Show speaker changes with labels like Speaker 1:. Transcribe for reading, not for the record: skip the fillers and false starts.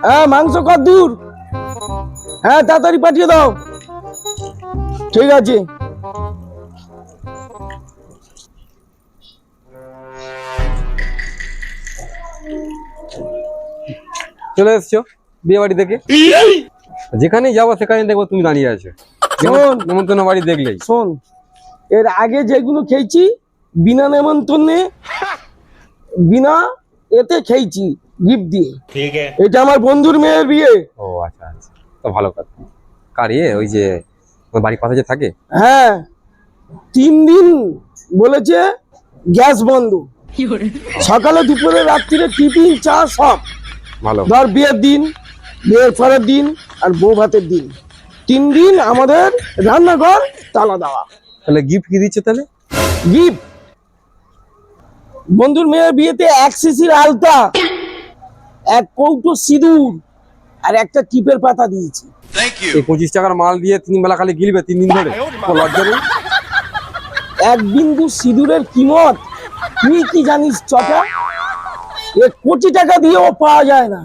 Speaker 1: হ্যাঁ মাংস কত দূর? হ্যাঁ তাড়াতাড়ি পাঠিয়ে দাও। ঠিক আছে।
Speaker 2: চলে এসছো বিয়ে বাড়ি থেকে, যেখানেই যাবো সেখানে দেখবো তুমি দাঁড়িয়ে আছো।
Speaker 1: শোন
Speaker 2: নেমন্তন্ন বাড়ি দেখলেই।
Speaker 1: শোন, এর আগে যেগুলো খেয়েছি বিনা নেমন্তন্নে, বিনা এতে খেয়েছি গিফট দিয়ে।
Speaker 3: ठीक है।
Speaker 1: এটা আমার বন্ধুর মেয়ের বিয়ে।
Speaker 2: ও আচ্ছা আচ্ছা, তো ভালো কথা। কার ওই যে ওই বাড়ির পাশে যে থাকে?
Speaker 1: হ্যাঁ 3 দিন বলেছে গ্যাস বন্ধ, সকালে দুপুরে রাত্রিরে টিফিন চা সব।
Speaker 2: ভালো।
Speaker 1: ধর বিয়ের দিন, বিয়ের পরের দিন আর বউ ভাতের দিন, 3 দিন আমাদের রান্নাঘর তালা দেওয়া।
Speaker 2: তাহলে গিফট কি দিচ্ছে তাহলে?
Speaker 1: গিফট বন্ধুর মেয়ের বিয়েতে 1 শিশির আলতা, 1 কৌটো সিঁদুর আর একটা টিপের পাতা দিয়েছি।
Speaker 2: এই 25 টাকার মাল দিয়ে 3 বেলা খালি গিলবে 3 দিন ধরে? তো লজ্জা নেই?
Speaker 1: 1 বিন্দু সিঁদুরের কিমত তুই কি জানিস চটা? 1 কোটি টাকা দিয়েও পাওয়া যায় না।